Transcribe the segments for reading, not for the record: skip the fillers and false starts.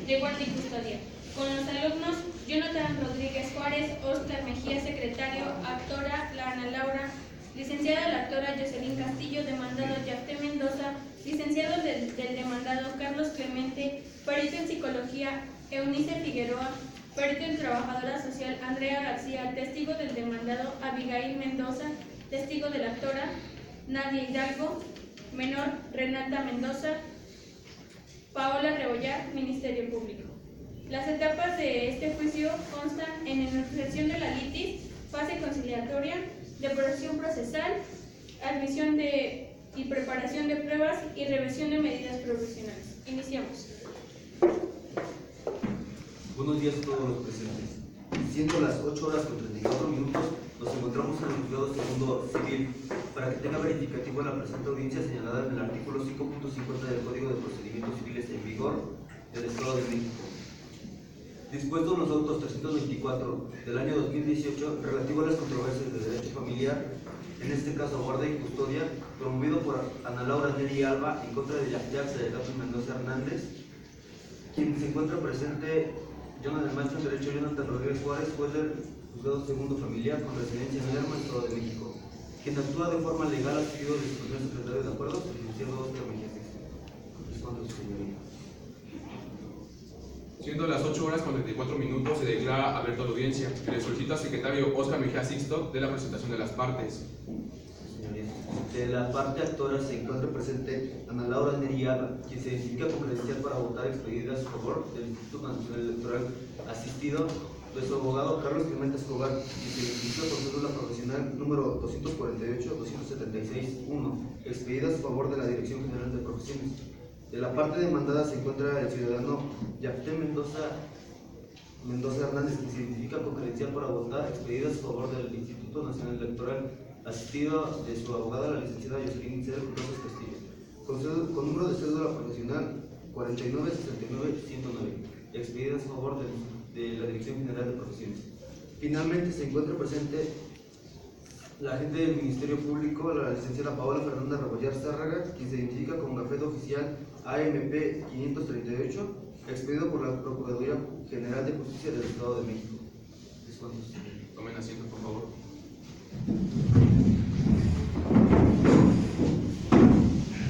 de guardia y custodia. Con los alumnos Jonathan Rodríguez Juárez, Oscar Mejía, secretario, actora la Ana Laura, licenciada la actora Jocelyn Castillo, demandado Yafté Mendoza, licenciado del demandado Carlos Clemente, perito en psicología Eunice Figueroa, perito en trabajadora social Andrea García, testigo del demandado Abigail Mendoza, testigo de la actora Nadia Hidalgo, menor Renata Mendoza, Paola Rebollar, Ministerio Público. Las etapas de este juicio constan en enunciación de la litis, fase conciliatoria, depuración procesal, admisión y preparación de pruebas y revisión de medidas provisionales. Iniciamos. Buenos días a todos los presentes. Siendo las 8 horas con 34 minutos, nos encontramos en el juzgado segundo civil para que tenga verificativo la presente audiencia señalada en el artículo 5.50 del Código de Procedimientos Civiles en vigor del Estado de México. Dispuesto en los autos 324 del año 2018 relativo a las controversias de derecho familiar, en este caso guardia y custodia, promovido por Ana Laura Neri Alba en contra de Yafté Mendoza Hernández, quien se encuentra presente el maestro en Derecho Jonathan Rodríguez Juárez, juez del juzgado segundo familiar con residencia en Lerma, Estado de México, quien actúa de forma legal a seguido de su primer secretario de acuerdos, el licenciado Oscar Mejía. Responde su señoría. Siendo las 8 horas con 34 minutos, se declara abierta la audiencia y le solicita al secretario Oscar Mejía Sixto de la presentación de las partes. Señoría, de la parte actora se encuentra presente Ana Laura Neri Alba, quien se identifica con credencial para votar expedida a su favor del Instituto Nacional Electoral, asistido de su abogado Carlos Clemente Escobar, quien se identifica por cédula profesional número 248-276-1, expedida a su favor de la Dirección General de Profesiones. De la parte demandada se encuentra el ciudadano Yafté Mendoza Hernández, que se identifica con credencial para votar expedida a su favor del Instituto Nacional Electoral, asistido de su abogada, la licenciada Jocelyn Castillo, con número de cédula profesional 4969-109, expedida a su favor de la Dirección General de Profesiones. Finalmente se encuentra presente la agente del Ministerio Público, la licenciada Paola Fernanda Rebollar Zárraga, quien se identifica con gafete oficial AMP 538, expedido por la Procuraduría General de Justicia del Estado de México. Tomen asiento, por favor.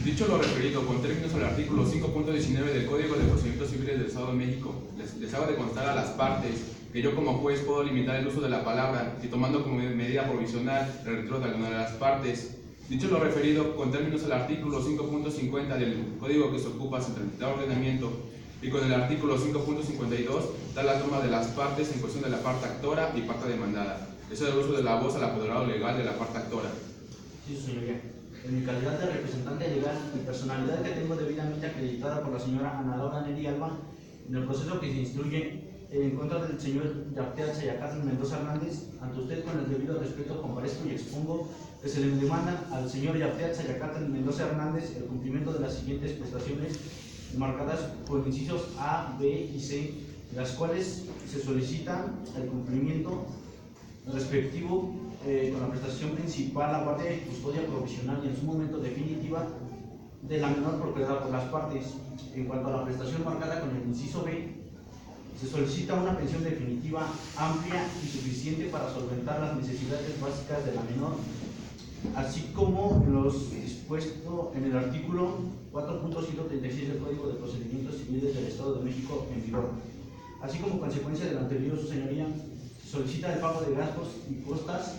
Dicho lo referido, con términos al artículo 5.19 del Código de Procedimientos Civiles del Estado de México, les hago de constar a las partes que yo como juez puedo limitar el uso de la palabra y tomando como medida provisional el retiro de alguna de las partes. Dicho lo referido, con términos al artículo 5.50 del Código que se ocupa de ordenamiento y con el artículo 5.52 da la toma de las partes en cuestión de la parte actora y parte demandada. Eso es el uso de la voz al apoderado legal de la parte actora. Sí, su señoría. En mi calidad de representante legal y personalidad que tengo debidamente acreditada por la señora Ana Laura Neri Alba, en el proceso que se instruye en contra del señor Yafté Mendoza Hernández, ante usted con el debido respeto comparezco y expongo que se le demanda al señor Yafté Mendoza Hernández el cumplimiento de las siguientes prestaciones marcadas por incisos A, B y C, las cuales se solicita el cumplimiento respectivo con la prestación principal, la guardia y custodia provisional y en su momento definitiva de la menor procurada por las partes. En cuanto a la prestación marcada con el inciso B, se solicita una pensión definitiva amplia y suficiente para solventar las necesidades básicas de la menor, así como los dispuesto en el artículo 4.136 del Código de Procedimientos Civiles del Estado de México en vigor. Así como consecuencia del anterior, su señoría, se solicita el pago de gastos y costas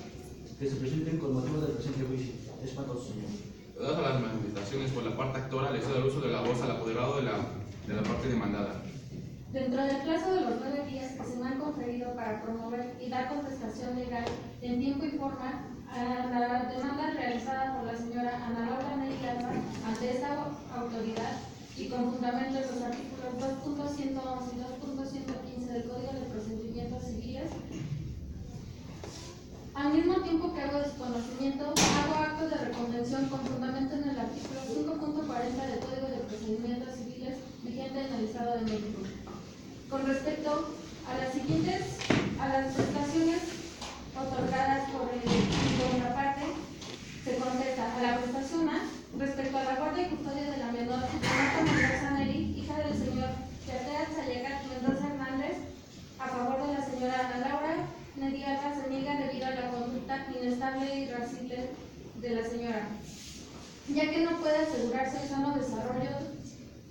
que se presenten con motivo del presente juicio. Es cuanto, su señoría. Dadas las manifestaciones por la parte actora, le cedo el uso de la voz al apoderado de la parte demandada. Dentro del plazo de los 9 días que se me han conferido para promover y dar contestación legal en tiempo y forma a la demanda realizada por la señora Ana Laura Neri Alba ante esta autoridad y con fundamento en los artículos 2.111 y 2.115 del Código de Procedimientos Civiles, al mismo tiempo que hago desconocimiento, hago acto de reconvención con fundamento en el artículo 5.40 del Código de Procedimientos Civiles vigente en el Estado de México. Con respecto a las prestaciones otorgadas por la parte, se contesta a la prestación A respecto a la guardia y custodia de la menor Renata Mendoza Neri, hija del señor Yafté ya que no puede asegurarse el sano desarrollo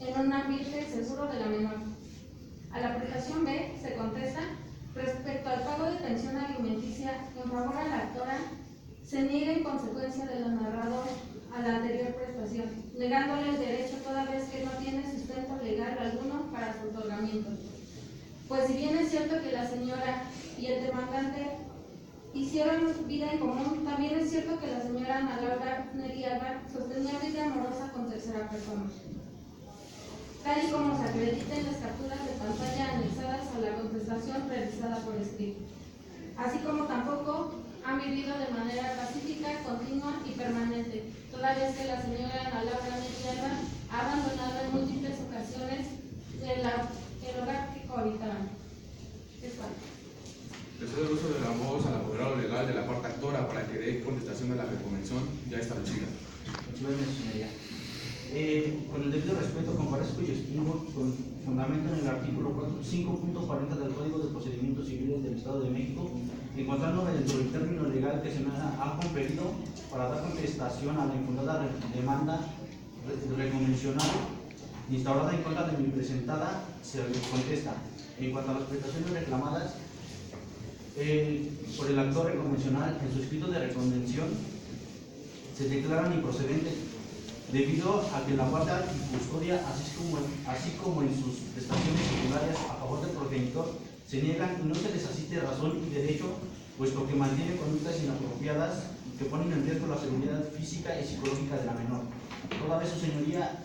en un ambiente seguro de la menor. A la aplicación B se contesta: respecto al pago de pensión alimenticia en favor a la actora, se niega en consecuencia de lo narrado a la anterior prestación, negándole el derecho toda vez que no tiene sustento legal alguno para su otorgamiento. Pues si bien es cierto que la señora y el demandante hicieron vida en común, también es cierto que la señora Ana Laura Neri Alba sostenía vida amorosa con tercera persona, tal y como se acredita en las capturas de pantalla anexadas a la contestación realizada por escrito, así como tampoco han vivido de manera pacífica, continua y permanente, toda vez que la señora Ana Laura Neri Alba ha abandonado en múltiples ocasiones el hogar que cohabitaban. Es cual. Le cedo el uso de la voz al apoderado legal de la parte actora para que dé contestación a la reconvención ya establecida. Muchas gracias, señoría. Con el debido respeto, comparezco y expongo con fundamento en el artículo 5.40 del Código de Procedimientos Civiles del Estado de México, encontrándome dentro del término legal que se me ha conferido para dar contestación a la infundada demanda reconvencional instaurada en contra de mi presentada. Se contesta: en cuanto a las prestaciones reclamadas por el actor reconvencional en su escrito de reconvención, se declaran improcedentes debido a que la guardia y custodia, así como en sus prestaciones secundarias a favor del progenitor, se niegan y no se les asiste razón y derecho, puesto que mantienen conductas inapropiadas que ponen en riesgo la seguridad física y psicológica de la menor. Toda vez, su señoría,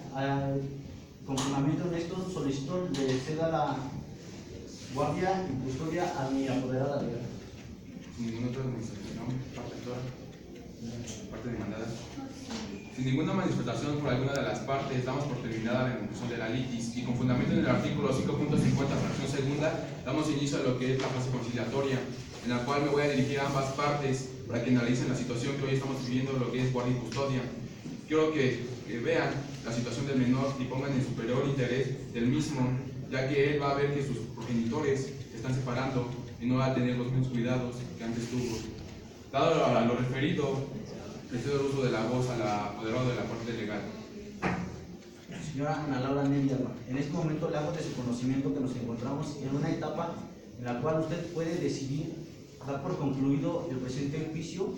con fundamento en esto, solicito le ceda la guardia y custodia a mi apoderada legal. Ninguna otra administración, parte actora, parte demandada. Sin ninguna manifestación por alguna de las partes, damos por terminada la conclusión de la litis y con fundamento en el artículo 5.50, fracción segunda, damos inicio a lo que es la fase conciliatoria, en la cual me voy a dirigir a ambas partes para que analicen la situación que hoy estamos viviendo, lo que es guardia y custodia. Quiero que vean la situación del menor y pongan el superior interés del mismo, ya que él va a ver que sus progenitores se están separando y no va a tener los mismos cuidados que antes tuvo. Dado a lo referido, le cedo el uso de la voz al apoderado de la parte legal. Señora Ana Laura Neri Alba, en este momento le hago de su conocimiento que nos encontramos en una etapa en la cual usted puede decidir dar por concluido el presente juicio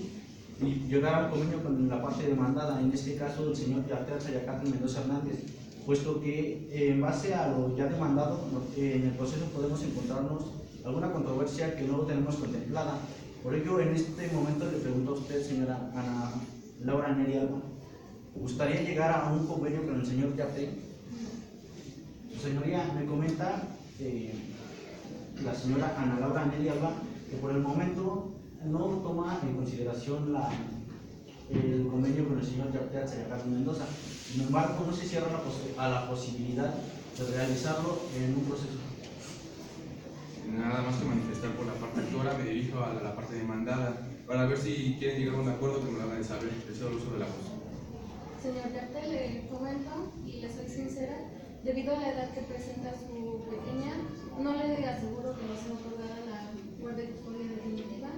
y llegar al convenio con la parte demandada, en este caso el señor Yartea Sayacatl Mendoza Hernández, puesto que en base a lo ya demandado, en el proceso podemos encontrarnos alguna controversia que no lo tenemos contemplada. Por ello, en este momento le pregunto a usted, señora Ana Laura Neri Alba, ¿gustaría llegar a un convenio con el señor Yartea? Su señoría me comenta la señora Ana Laura Neri Alba que por el momento no toma en consideración el convenio con el señor Yartea Sayacatl Mendoza. Sin embargo, no se cierra a la posibilidad de realizarlo en un proceso. Nada más que manifestar por la parte actora, me dirijo a la parte demandada para ver si quieren llegar a un acuerdo que me lo hagan saber. Le cedo el uso de la voz. Señor Yartea, le comento y le soy sincera, debido a la edad que presenta su pequeña, no le aseguro que no sea otorgada la guardia y custodia definitiva.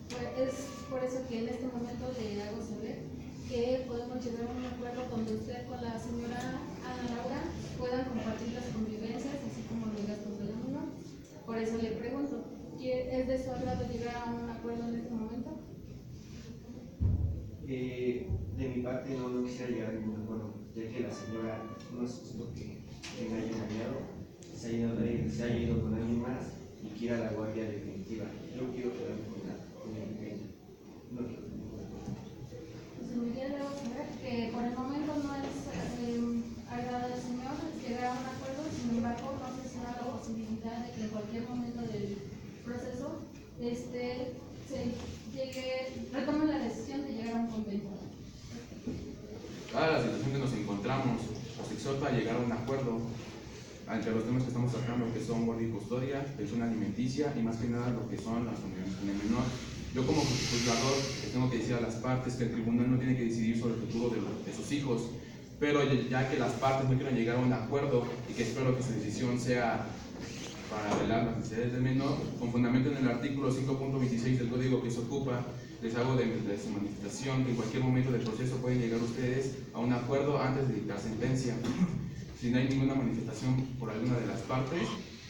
Pues es por eso que en este momento le hago saber que podemos llegar a un acuerdo donde usted con la señora Ana Laura puedan compartir las convivencias, así como los gastos de la menor. Por eso le pregunto, ¿es de su agrado llegar a un acuerdo en este momento? De mi parte no quisiera llegar a ningún acuerdo, ya que la señora no es justo que tenga engañado, se haya ido con alguien más y quiera la guardia definitiva. Yo quiero quedarme con mi pequeña. No quiero ningún acuerdo. Señoría, debo saber que por el momento no es agrado del señor llegar a un acuerdo, sin embargo no se cierra la posibilidad de que en cualquier momento del proceso retome la decisión de llegar a un convenio. Dada la situación que nos encontramos, nos exhorta a llegar a un acuerdo entre los temas que estamos tratando, que son guardia y custodia, pensión alimenticia y más que nada lo que son las convivencias con el menor. Yo como juzgador tengo que decir a las partes que el tribunal no tiene que decidir sobre el futuro de sus hijos, pero ya que las partes no quieren llegar a un acuerdo y que espero que su decisión sea para velar las necesidades del menor, con fundamento en el artículo 5.26 del Código que se ocupa, les hago de su manifestación que en cualquier momento del proceso pueden llegar ustedes a un acuerdo antes de dictar sentencia. Si no hay ninguna manifestación por alguna de las partes,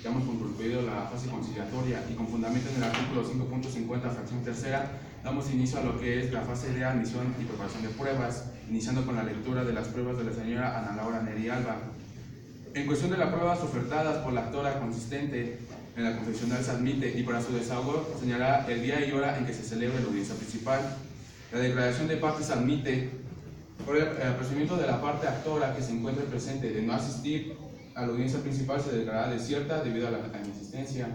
damos por concluido la fase conciliatoria y con fundamento en el artículo 5.50, fracción tercera, damos inicio a lo que es la fase de admisión y preparación de pruebas, iniciando con la lectura de las pruebas de la señora Ana Laura Neri Alba. En cuestión de las pruebas ofertadas por la actora consistente en la confesional se admite y para su desahogo señalará el día y hora en que se celebre la audiencia principal. La declaración de partes admite por el procedimiento de la parte actora que se encuentre presente de no asistir a la audiencia principal se declarará desierta debido a la inasistencia.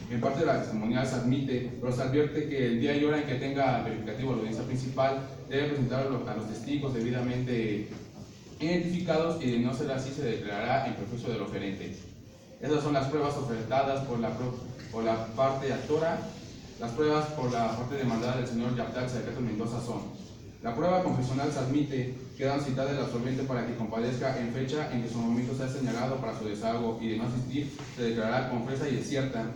En parte de la testimonial se admite, pero se advierte que el día y hora en que tenga verificativo la audiencia principal debe presentar a los testigos debidamente identificados y de no ser así se declarará en perjuicio del oferente. Esas son las pruebas ofertadas por la parte actora. Las pruebas por la parte demandada del señor Yaptal Sayacato Mendoza son: la prueba confesional se admite, quedan citadas el absolvente para que comparezca en fecha en que su momento sea señalado para su desahogo y de no asistir se declarará confesa y desierta.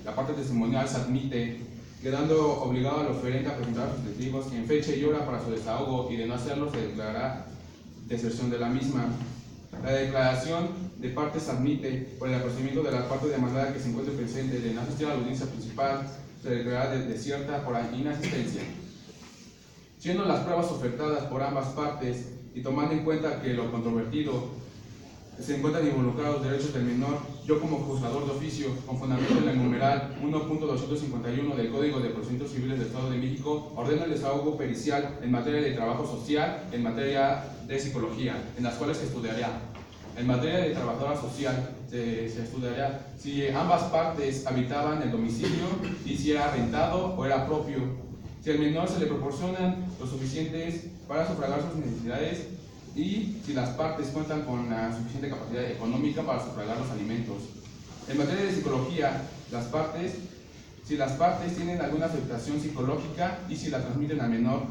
La parte testimonial se admite, quedando obligado al oferente a presentar a sus testigos en fecha y hora para su desahogo y de no hacerlo se declarará deserción de la misma. La declaración de partes admite, por el procedimiento de la parte demandada que se encuentre presente de no asistir a la audiencia principal, se declarará desierta por inasistencia. Siendo las pruebas ofertadas por ambas partes y tomando en cuenta que lo controvertido se encuentran involucrados derechos del menor, yo como juzgador de oficio, con fundamento en el numeral 1.251 del Código de Procedimientos Civiles del Estado de México, ordeno el desahogo pericial en materia de trabajo social, en materia de psicología, en las cuales se estudiará. En materia de trabajadora social, se estudiará si ambas partes habitaban el domicilio y si era rentado o era propio. Si al menor se le proporcionan lo suficientes para sufragar sus necesidades y si las partes cuentan con la suficiente capacidad económica para sufragar los alimentos. En materia de psicología, si las partes tienen alguna afectación psicológica y si la transmiten al menor,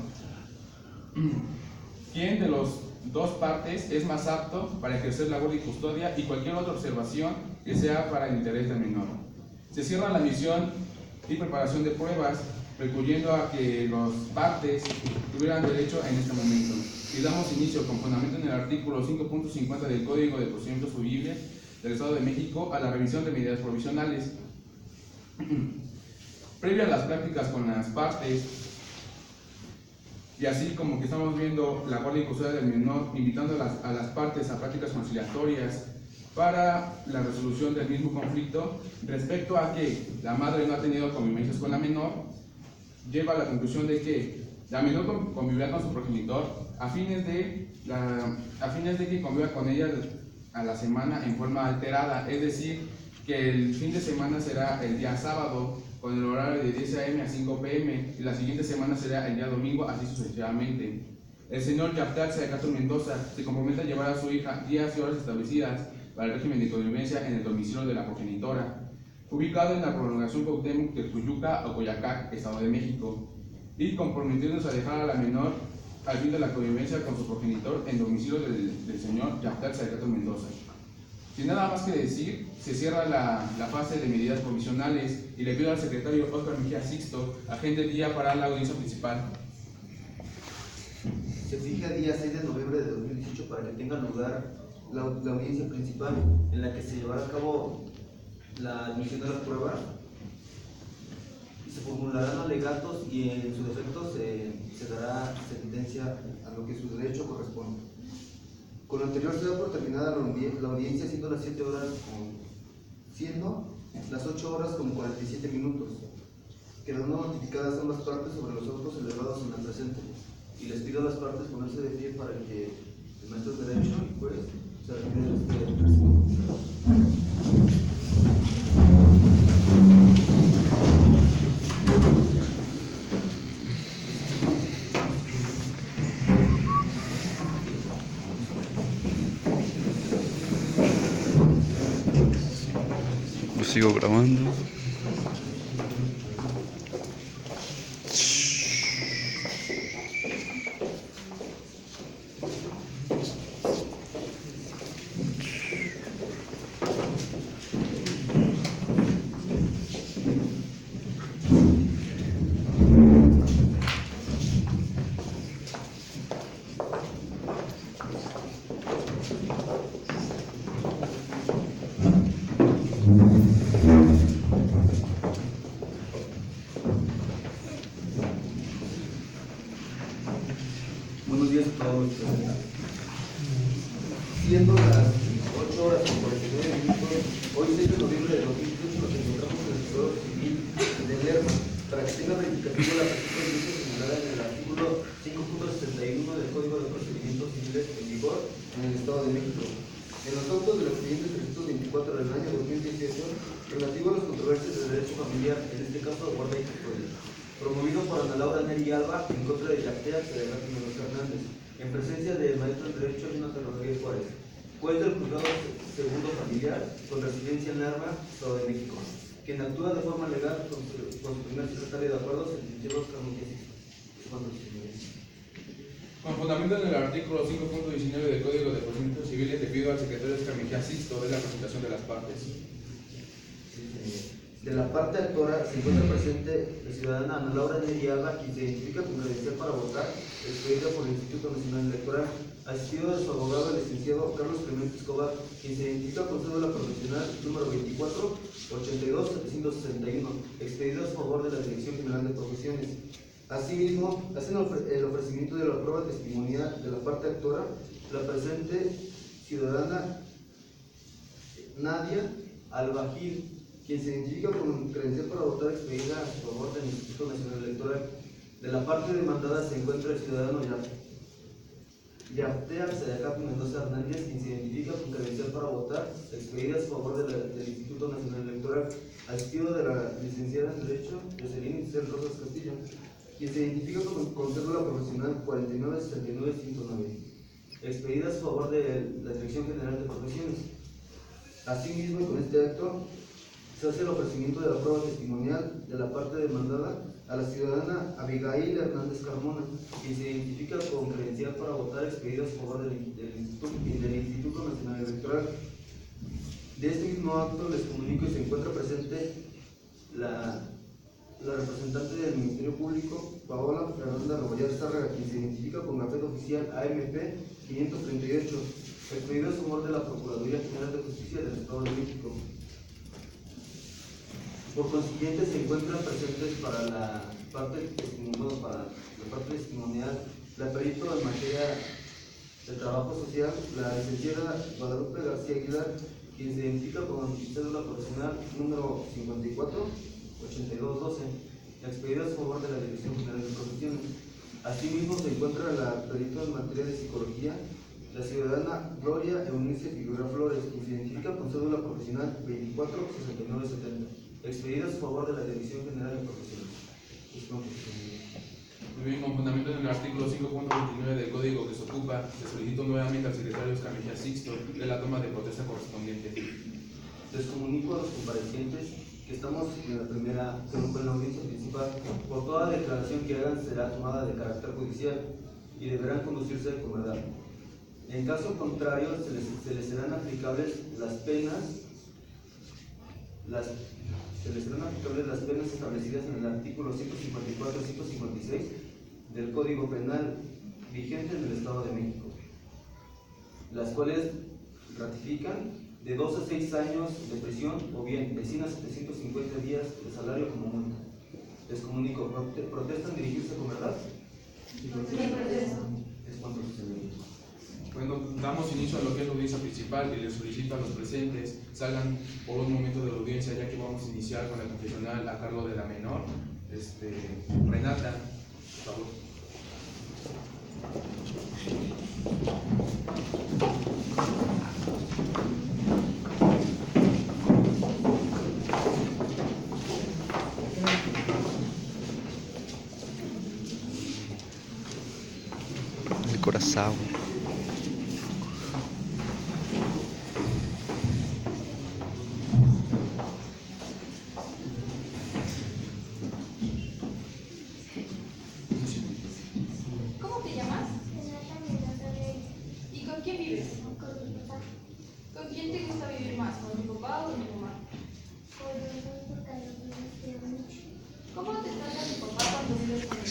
¿quién de los dos partes es más apto para ejercer labor de custodia y cualquier otra observación que sea para el interés del menor? Se cierra la admisión y preparación de pruebas, recurriendo a que las partes tuvieran derecho en este momento. Y damos inicio, con fundamento en el artículo 5.50 del Código de Procedimientos Civiles del Estado de México, a la revisión de medidas provisionales. Previa a las prácticas con las partes, y así como que estamos viendo la guardia y custodia del menor, invitando a las partes a prácticas conciliatorias para la resolución del mismo conflicto, respecto a que la madre no ha tenido convivencias con la menor, lleva a la conclusión de que la menor convivirá con su progenitor a fines de que conviva con ella a la semana en forma alterada, es decir, que el fin de semana será el día sábado con el horario de 10 a.m. a 5 p.m. y la siguiente semana será el día domingo, así sucesivamente. El señor Yaptal Sayacato Mendoza se compromete a llevar a su hija días y horas establecidas para el régimen de convivencia en el domicilio de la progenitora, ubicado en la prolongación Cuauhtémoc de Tuyuca o Coyacac, Estado de México, y comprometiéndose a dejar a la menor al fin de la convivencia con su progenitor en domicilio del señor Yaptal Sayacato Mendoza. Sin nada más que decir, se cierra la fase de medidas provisionales y le pido al secretario Óscar Mejía Sixto, agente del día para la audiencia principal. Se fija el día 6 de noviembre de 2018 para que tenga lugar la audiencia principal en la que se llevará a cabo la admisión de la prueba y se formularán alegatos y en su defecto se dará sentencia a lo que su derecho corresponde. Con lo anterior se da por terminada la audiencia siendo las 8 horas con 47 minutos, quedando notificadas ambas partes sobre los autos elevados en la presente, y les pido a las partes ponerse de pie para que el maestro de derecho y juez se retire de este recinto. Sigo grabando. 6 de noviembre de 2018 nos encontramos en el Juzgado Civil de Lerma para que tenga verificativo la presente audiencia señalada en el artículo 5.61 del Código de Procedimientos Civiles en vigor en el Estado de México. En los autos del expediente 324 del año 2018, relativo a las controversias de derecho familiar, en este caso de guarda y custodia, promovido por Ana Laura Neri Alba en contra de Yactea Cedegato Mendoza Hernández, en presencia del maestro en Derecho Jonathan Rodríguez Juárez, juez del Juzgado Segundo Familiar con residencia en Lerma, Estado de México, quien actúa de forma legal con su primer secretario de acuerdos, el licenciado Oscar Montes. Con fundamento en el artículo 5.19 del Código de Procedimientos Civiles, le pido al secretario Oscar Mejía Sixto de la presentación de las partes. De la parte actora se encuentra presente la ciudadana Ana Laura Neri Alba, quien se identifica con credencial para votar, expedida por el Instituto Nacional Electoral, asistido de su abogado, el licenciado Carlos Clemente Escobar, quien se identifica con cédula profesional número 24 82 761, expedido a favor de la Dirección General de Profesiones. Asimismo, hacen el ofrecimiento de la prueba testimonial de la parte actora, la presente ciudadana Nadia Albajir, quien se identifica con credencial para votar, expedida a favor del Instituto Nacional Electoral. De la parte demandada se encuentra el ciudadano Yactea Cedegato Mendoza Hernández, quien se identifica con credencial para votar, expedida a favor del Instituto Nacional Electoral, asistido de la licenciada en Derecho Jocelyn Isel Rosas Castillo, quien se identifica con cédula profesional 49-79-109, expedida a favor de la Dirección General de Profesiones. Asimismo, con este acto se hace el ofrecimiento de la prueba testimonial de la parte demandada a la ciudadana Abigail Hernández Carmona, quien se identifica con credencial para votar, expedida a favor del Instituto Nacional Electoral. De este mismo acto les comunico y se encuentra presente la representante del Ministerio Público, Paola Fernanda Rebollar Zárraga, quien se identifica con gafete oficial AMP 538, expedida a favor de la Procuraduría General de Justicia del Estado de México. Por consiguiente, se encuentran presentes para la parte testimonial la perito en materia de trabajo social, la licenciada Guadalupe García Aguilar, quien se identifica con cédula profesional número 54-8212, expedida a favor de la Dirección General de Profesiones. Asimismo, se encuentra la perito en materia de psicología, la ciudadana Gloria Eunice Figueroa Flores, quien se identifica con cédula profesional 24-6970, expedida a favor de la Dirección General de Profesiones. Muy bien, con fundamento en el artículo 5.29 del Código que se ocupa, le solicito nuevamente al secretario Oscar Mejía Sixto de la toma de protesta correspondiente. Les comunico a los comparecientes que estamos en la audiencia principal. Por toda declaración que hagan será tomada de carácter judicial y deberán conducirse con verdad. En caso contrario, se les serán aplicables las penas establecidas en el artículo 154 y 156 del Código Penal vigente en el Estado de México, las cuales ratifican de 2 a 6 años de prisión o bien de 100 a 750 días de salario como multa. Les comunico, ¿protestan dirigirse con verdad? Sí, protesto. Es cuanto sucede. Bueno, damos inicio a lo que es la audiencia principal y les solicito a los presentes salgan por un momento de la audiencia, ya que vamos a iniciar con la confesional a cargo de la menor, Renata, por favor. El corazón. ¿Cómo te llamas? ¿Y con quién vives? ¿Con quién te gusta vivir más? ¿Con tu papá o con tu mamá? ¿Cómo te trata tu papá cuando vives con él?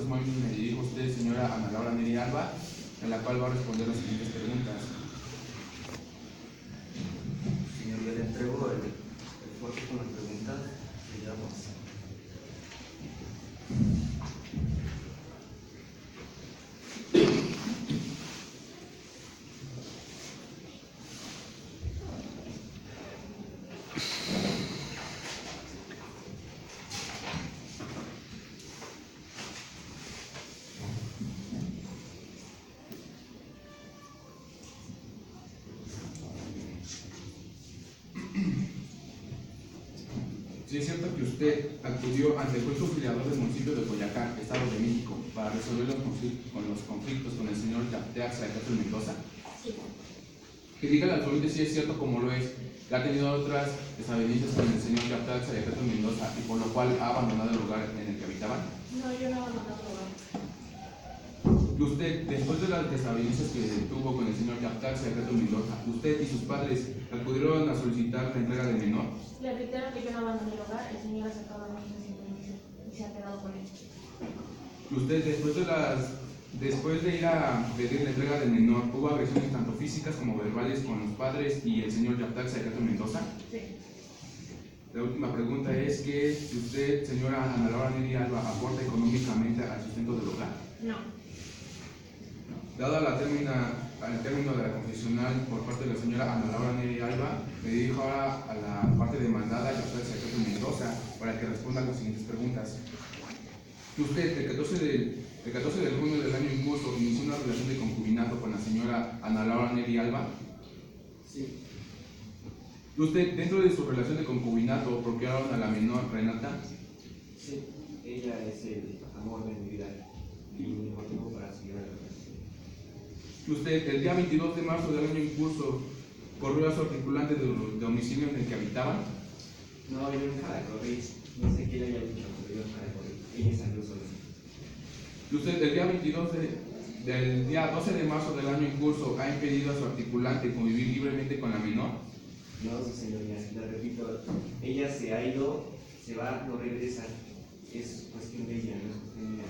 momentos me dirijo a usted, señora Ana Laura Neri Alba, en la cual va a responder las siguientes preguntas. Señor, ya le entrego el folio con las preguntas que llevamos. Si es cierto que usted acudió ante el juez auxiliador del municipio de Coyacán, Estado de México, para resolver los conflictos con el señor Yaptea Xayacatl Mendoza, Sí. que diga al ponente si es cierto como lo es, que ha tenido otras desavenencias con el señor Yaptea Xayacatl Mendoza y por lo cual ha abandonado el lugar en el que habitaban. No, yo no he abandonado el lugar. Que usted, después de las desavenencias que tuvo con el señor Yaptea Xayacatl Mendoza, usted y sus padres acudieron a solicitar la entrega del menor. Le reitero que yo no abandoné el hogar, el señor ha sacado a mi hija simplemente y se ha quedado con él. Que usted, después de ir a pedir la entrega del menor, hubo agresiones tanto físicas como verbales con los padres y el señor Yaptea Xayacatl Mendoza. Sí. La última pregunta es que si usted, señora Ana Laura Neri Alba, aporta económicamente al sustento del hogar. No. Dada al término de la confesional por parte de la señora Ana Laura Neri Alba, me dirijo ahora a la parte demandada, Yaptea Xayacatl Mendoza, para que responda a las siguientes preguntas. Que usted, el 14 de junio del año en curso, inició una relación de concubinato con la señora Ana Laura Neri Alba. Sí. Que usted, dentro de su relación de concubinato, procrearon a la menor Renata. Sí, ella es el amor de mi vida y mi motivo para seguir adelante. Que usted, el día 22 de marzo del año en curso, corrió a su articulante de domicilio en el que habitaban. No, yo nunca la corrí. No sé qué le haya dicho, pero yo nunca la corrí. Ella salió sola. Que usted, el día 22 del día 12 de marzo del año en curso, ha impedido a su articulante convivir libremente con la menor. No, su señoría, le repito, ella se ha ido, se va, no regresa. Es cuestión de ella, no es cuestión mía.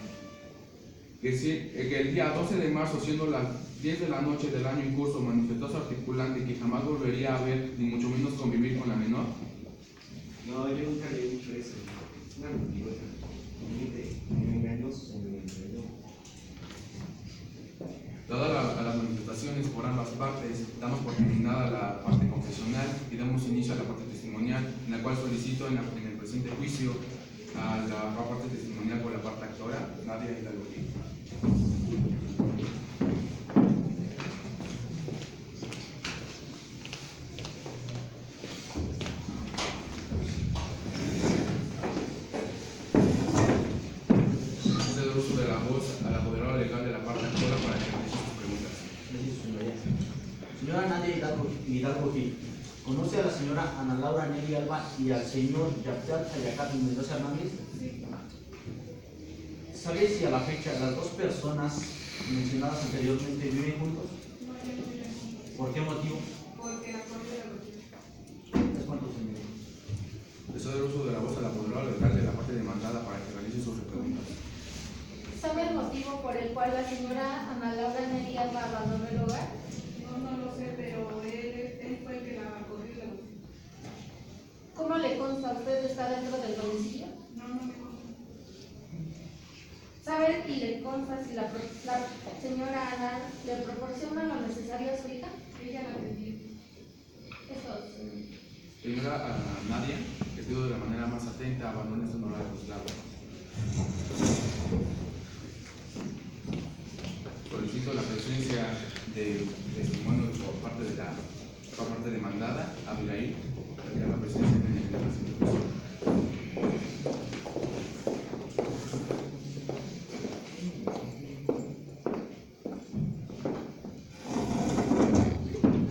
Que el día 12 de marzo, siendo las 10 de la noche del año en curso, manifestó a su articulante que jamás volvería a ver, ni mucho menos convivir con la menor. No, yo nunca le he dicho eso. Es una mentirosa. Me engañó su señoría, pero yo. Dada a las manifestaciones por ambas partes, damos por terminada la parte confesional y damos inicio a la parte testimonial, en la cual solicito en el presente juicio a la parte testimonial por la parte actora, Nadia Hidalgo. Cedo el uso de la voz a la apoderada legal de la parte actora para que realice sus preguntas. Gracias, señoría. Señora Nadia Hidalgo Gil, ¿conoce a la señora Ana Laura Neri Alba y al señor Yaptea Xayacatl Mendoza Hernández? Sí. ¿Sabe si a la fecha las dos personas mencionadas anteriormente viven juntos? No, yo no vivo aquí. ¿Por qué motivo? Porque la corte lo retira. ¿Es cuánto, señor? Le cedo el uso de la voz a la apoderada legal de la parte demandada para que realice sus preguntas. ¿Sabe el motivo por el cual la señora Ana Laura Neri Alba abandonó el hogar? No lo sé, pero él fue el que la corrió y la buscó. ¿Cómo le consta? ¿Usted está dentro del domicilio? No me consta. ¿Sabe y le consta si la señora Ana le proporciona lo necesario a su hija? Ella la atendía. Eso, señor. Señora Nadia, que pido de la manera más atenta abandone este honorario juzgado. Solicito la presencia de testimonio por parte de la parte demandada, Abigail, que la presencia en el presente.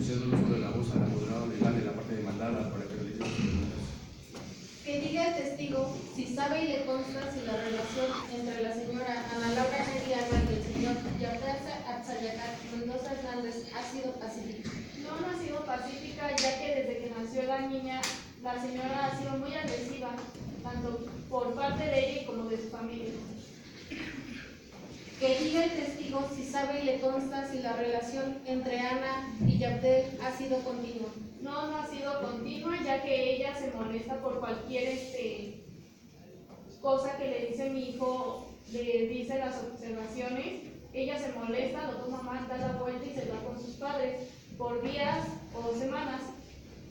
Cedo el uso de la voz a la apoderada legal de la parte demandada para que realice sus preguntas. Que diga el testigo si sabe y le consta si la relación entre la señora Ana Laura Neri Alba y el señor Yaptea Xayacatl Mendoza Hernández ha sido pacífica. No, no ha sido pacífica, ya que desde que nació la niña, la señora ha sido muy agresiva, tanto por parte de ella como de su familia. Que diga el testigo si sabe y le consta si la relación entre Ana y Yabdel ha sido continua. No, no ha sido continua, ya que ella se molesta por cualquier cosa que le dice mi hijo, le dice las observaciones. Ella se molesta, lo toma mal, da la vuelta y se va con sus padres por días o semanas.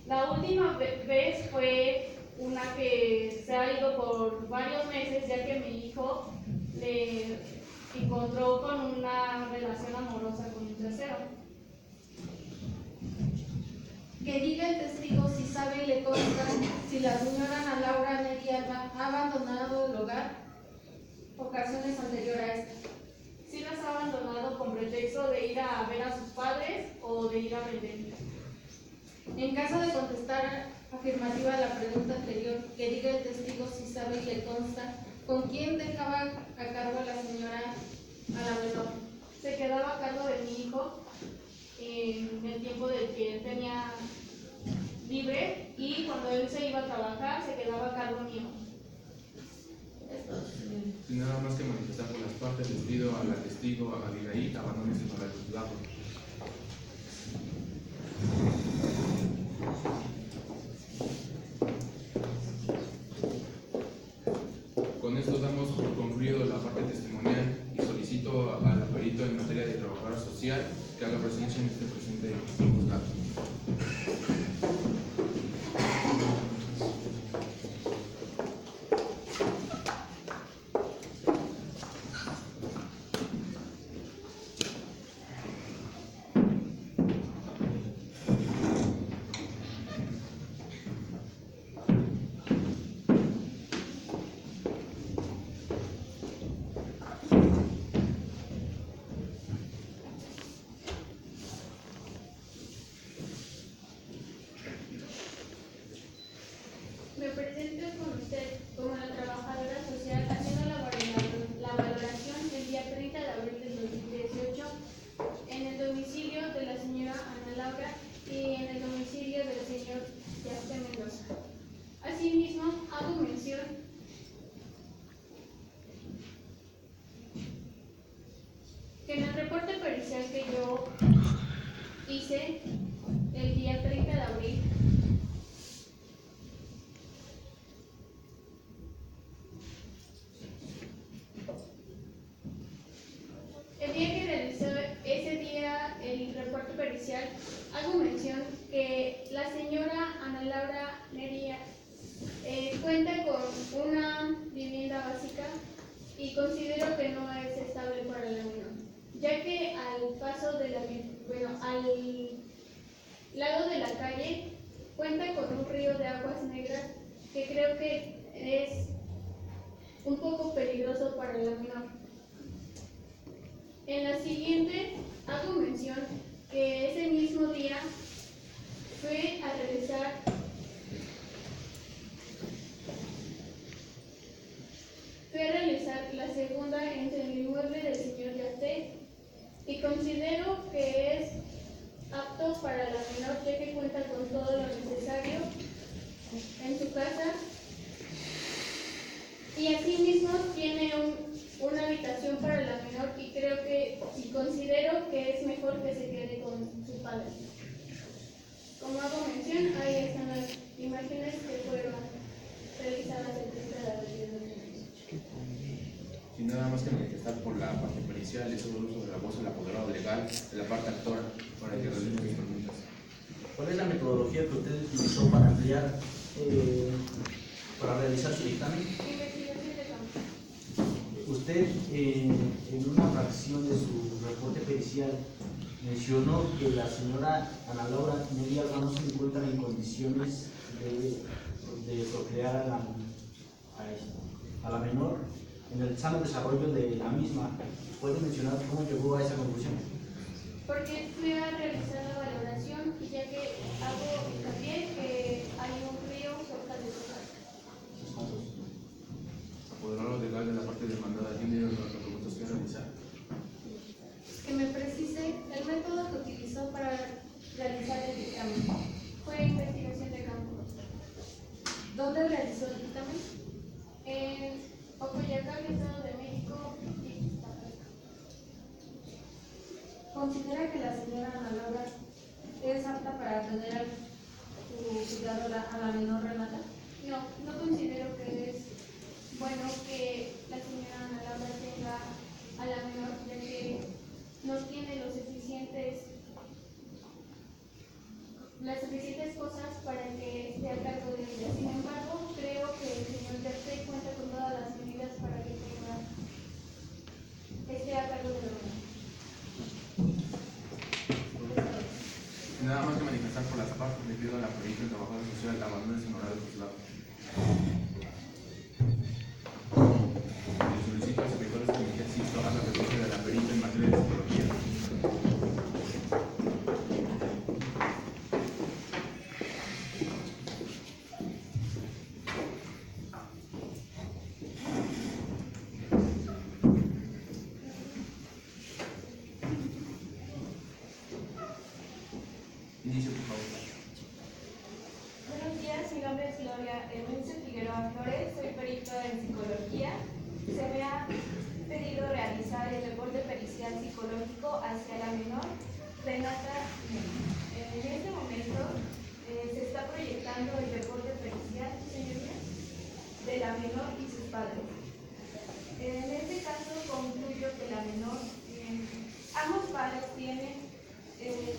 La última vez fue una que se ha ido por varios meses, ya que mi hijo le encontró con una relación amorosa con un tercero. Que diga el testigo si sabe y le consta si la señora Ana Laura Neri Alba ha abandonado el hogar ocasiones anteriores a esta. Sí las ha abandonado con pretexto de ir a ver a sus padres o de ir a vender. En caso de contestar afirmativa a la pregunta anterior, que diga el testigo si sabe y le consta con quién dejaba a cargo a la señora a la menor. Se quedaba a cargo de mi hijo en el tiempo del que él tenía libre, y cuando él se iba a trabajar se quedaba a cargo mío. Sin nada más que manifestar por las partes, les pido a la testigo, a Abigail, que abandone este horario juzgado. Con esto damos por concluido la parte testimonial y solicito al perito en materia de trabajadora social que haga presencia en este presente juzgado. Me presento con usted como la trabajadora social haciendo la valoración el día 30 de abril del 2018 en el domicilio de la señora Ana Laura y en el domicilio del señor Yasté Mendoza. Asimismo, hago mención que en el reporte pericial que yo hice el día 30 de abril, el reporte pericial, hago mención que la señora Ana Laura Nería cuenta con una vivienda básica y considero que no es estable para la menor, ya que al paso de al lado de la calle cuenta con un río de aguas negras que creo que es un poco peligroso para la menor. En la siguiente hago mención que ese mismo día fue a realizar la segunda en el inmueble del señor Yasté y considero que es apto para la menor, ya que cuenta con todo lo necesario en su casa y asimismo tiene una habitación para la menor y creo que y considero que es mejor que se quede con su padre. Como hago mención, ahí están las imágenes que fueron realizadas el 30 de abril de 2018. Sin nada más que manifestar por la parte pericial, es el uso de la voz del apoderado legal de la parte actora para que realice mis preguntas. ¿Cuál es la metodología que usted utilizó para ampliar, para realizar su dictamen? Investigación de campo. Usted en una fracción de su reporte pericial mencionó que la señora Ana Laura Neri Alba no se encuentra en condiciones de procrear a la menor. En el sano desarrollo de la misma, ¿puede mencionar cómo llegó a esa conclusión? Porque fui a realizar la valoración y ya que hago hincapié que hay un río cerca de su casa. Apoderado legal de la parte demandada, ¿tiene las preguntas que realizar? Que me precise el método que utilizó para realizar el dictamen. Fue investigación de campo. ¿Dónde realizó el dictamen? En Ocoyacán, Estado de México y Zacatecas. a la menor Renata? No, no considero que es bueno que la señora Ana Laura tenga a la menor, ya que no tiene las suficientes cosas para que esté a cargo de ella. Sin embargo, creo que el señor Yarte cuenta con todas las medidas para que esté a cargo de la menor. Nada más que manifestar por las partes, le pido a la provincia del trabajador social abandone su honorario juzgado. Le solicito al secretario de este ejercicio a la referencia de la perita en materia de psicología. Inicio, por favor. Buenos días, mi nombre es Gloria Eunice Figueroa Flores, soy perito en psicología. Se me ha pedido realizar el reporte pericial psicológico hacia la menor Renata. En este momento se está proyectando el reporte pericial, señorías, de la menor y sus padres. En este caso concluyo que la menor, ambos padres tienen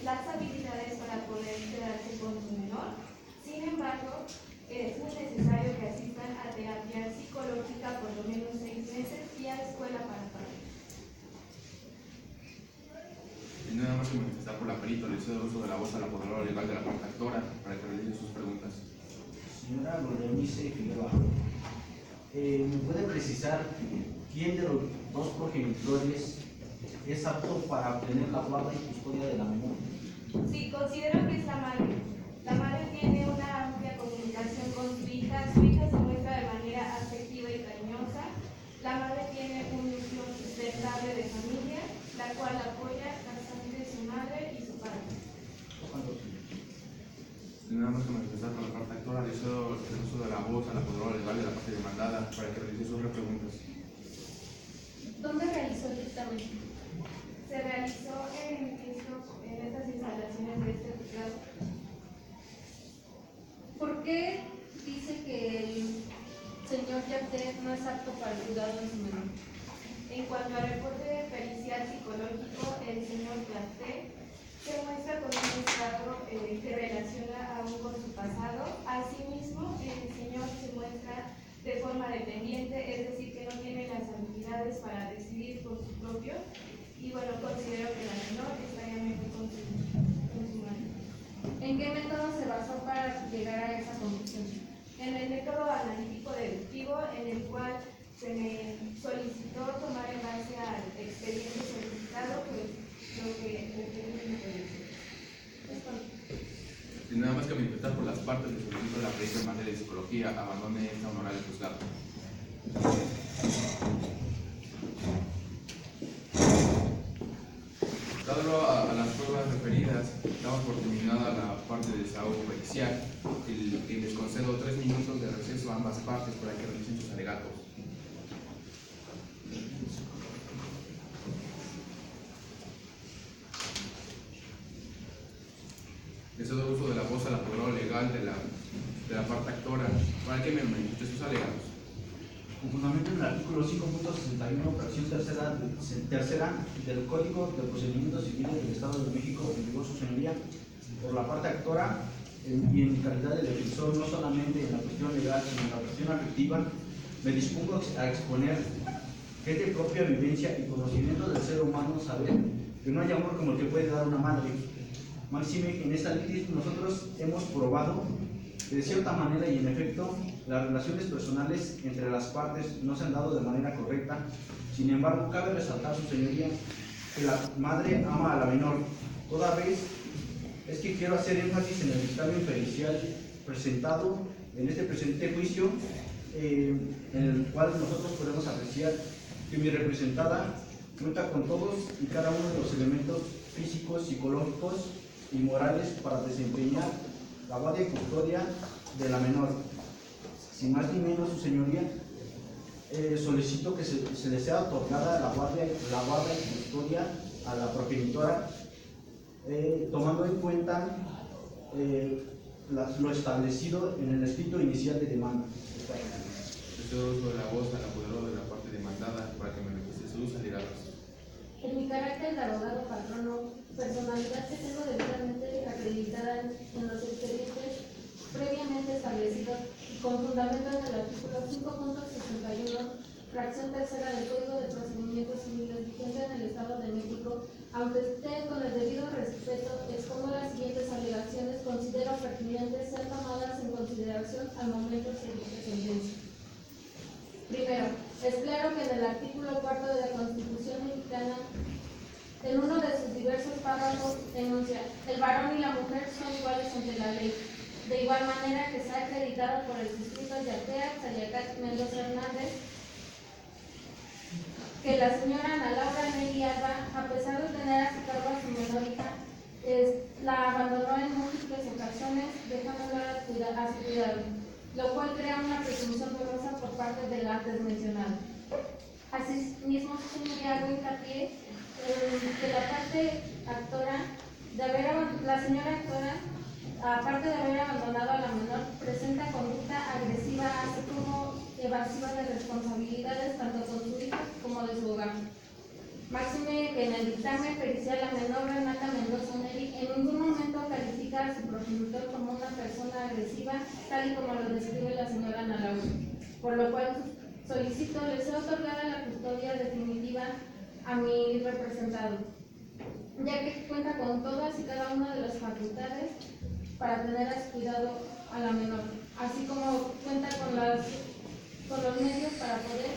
las habilidades para poder quedarse con su menor. Sin embargo, es muy necesario que asistan a terapia psicológica por lo menos 6 meses y a escuela para padres. Y nada más que manifestar por la perita, le cedo el uso de la voz a la apoderadora legal de la cuarta actora para que realice sus preguntas. Señora Berenice Figueroa, ¿me puede precisar quién de los dos progenitores es apto para obtener la guarda y custodia de la menor? Sí, considero que es la madre. La madre tiene una amplia comunicación con su hija se muestra de manera afectiva y cariñosa. La madre tiene un núcleo sustentable de familia, la cual apoya bastante su madre y su padre. Y nada más que manifestar por la cuarta actora, le cedo el uso de la voz a la apoderadora legal de la parte demandada para que realice sus preguntas. ¿Dónde realizó el dictamen? Se realizó en estas instalaciones de este juzgado. ¿Por qué dice que el señor Yarte no es apto para el cuidado de su menor? En cuanto al reporte pericial psicológico, el señor Yarte se muestra con un estado que relaciona aún con su pasado. Asimismo, el señor se muestra de forma dependiente, es decir, que no tiene las habilidades para decidir por su propio. Y bueno, considero que la menor estaría mejor con su madre. ¿En qué método se basó para llegar a esa conclusión? En el método analítico deductivo, en el cual se me solicitó tomar en base al expediente solicitado, pues lo que me pedí. Y nada más que manifestar por las partes, le solicito a la perita en materia de psicología abandone esta honorario juzgado. Dado a las pruebas referidas, damos por terminada la parte de desahogo pericial y les concedo 3 minutos de receso a ambas partes para que realicen sus alegatos. Les cedo uso de la voz a la apoderadora legal de la parte actora para que me manifieste sus alegatos. Con fundamento en el artículo 5.61, fracción tercera del Código de Procedimientos Civiles del Estado de México, en vigor su señoría, por la parte actora y en calidad de defensor, no solamente en la cuestión legal, sino en la cuestión afectiva, me dispongo a exponer que es de propia vivencia y conocimiento del ser humano saber que no hay amor como el que puede dar una madre. Máxime que en esta ley nosotros hemos probado que de cierta manera y en efecto las relaciones personales entre las partes no se han dado de manera correcta. Sin embargo, cabe resaltar, su señoría, que la madre ama a la menor. Toda vez es que quiero hacer énfasis en el dictamen pericial presentado en este presente juicio, en el cual nosotros podemos apreciar que mi representada cuenta con todos y cada uno de los elementos físicos, psicológicos y morales para desempeñar la guardia y custodia de la menor. Sin más ni menos, su señoría, solicito que se le sea otorgada la guardia y custodia a la progenitora, tomando en cuenta lo establecido en el escrito inicial de demanda. Cedo sobre la voz al apoderado de la parte demandada para que me recueste sus alegatos. En mi carácter de abogado patrono, personalidad que tengo debidamente acreditada en los expedientes previamente establecidos y con fundamento en el artículo 5.61, fracción tercera del Código de Procedimientos Civiles vigente en el Estado de México, aunque usted con el debido respeto expongo las siguientes alegaciones, considero pertinentes ser tomadas en consideración al momento de su sentencia. Primero, es claro que en el artículo 4 de la Constitución mexicana, en uno de sus diversos párrafos, enuncia: el varón y la mujer son iguales ante la ley. De igual manera que se ha acreditado por el suscrito Yatea Sayacat Mendoza Hernández, que la señora Ana Laura Neri Alba, a pesar de tener a su cargo a su menor hija, la abandonó en múltiples ocasiones, dejándola a su cuidado, lo cual crea una presunción dolosa por parte del antes mencionado. Asimismo, se hago hincapié que la parte actora, la señora actora, aparte de haber abandonado a la menor, presenta conducta agresiva, así como evasiva de responsabilidades tanto con su hija como de su hogar. Máxime que en el dictamen pericial la menor Renata Mendoza Neri en ningún momento califica a su progenitor como una persona agresiva, tal y como lo describe la señora Ana Laura, por lo cual solicito le sea otorgada la custodia definitiva a mi representado, ya que cuenta con todas y cada una de las facultades para tener a su cuidado a la menor, así como cuenta con los medios para poder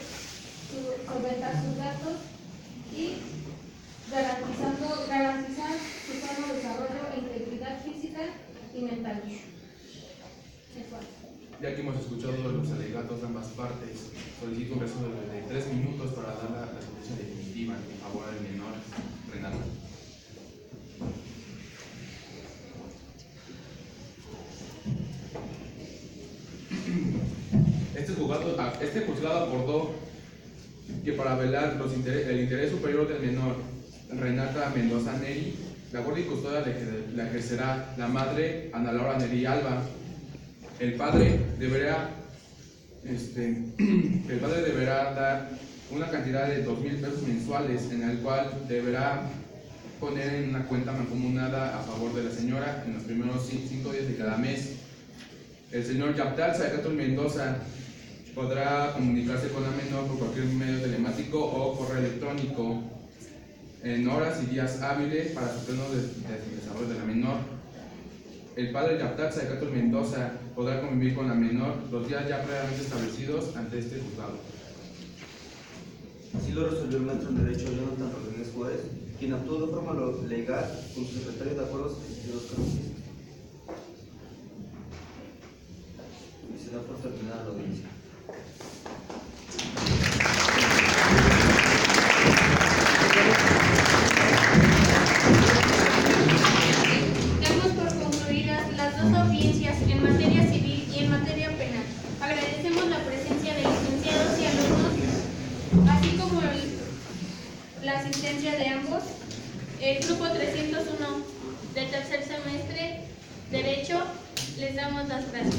solventar sus gastos y garantizar su sano desarrollo e integridad física y mental. Ya que hemos escuchado los alegatos de ambas partes, solicito un resumen de 3 minutos para dar la sentencia definitiva en favor del menor Renato. Este juzgado acordó que para velar el interés superior del menor Renata Mendoza Neri, la guardia y custodia la ejercerá la madre Ana Laura Neri Alba. El padre deberá dar una cantidad de 2,000 pesos mensuales, en el cual deberá poner en una cuenta mancomunada a favor de la señora en los primeros 5 días de cada mes. El señor Yaptal Sayacat Mendoza podrá comunicarse con la menor por cualquier medio telemático o correo electrónico en horas y días hábiles para su pleno desarrollo de la menor. El padre Yaptal Sayacat Mendoza podrá convivir con la menor los días ya previamente establecidos ante este juzgado. Así lo resolvió el maestro en Derecho Jonathan Rodríguez Juárez, quien actuó de forma legal con su secretario de acuerdos de los casos. Y se da por terminada la audiencia. Damos por concluidas las dos audiencias en materia civil y en materia penal. Agradecemos la presencia de licenciados y alumnos, así como la asistencia de ambos. El grupo 301 de tercer semestre, Derecho, les damos las gracias.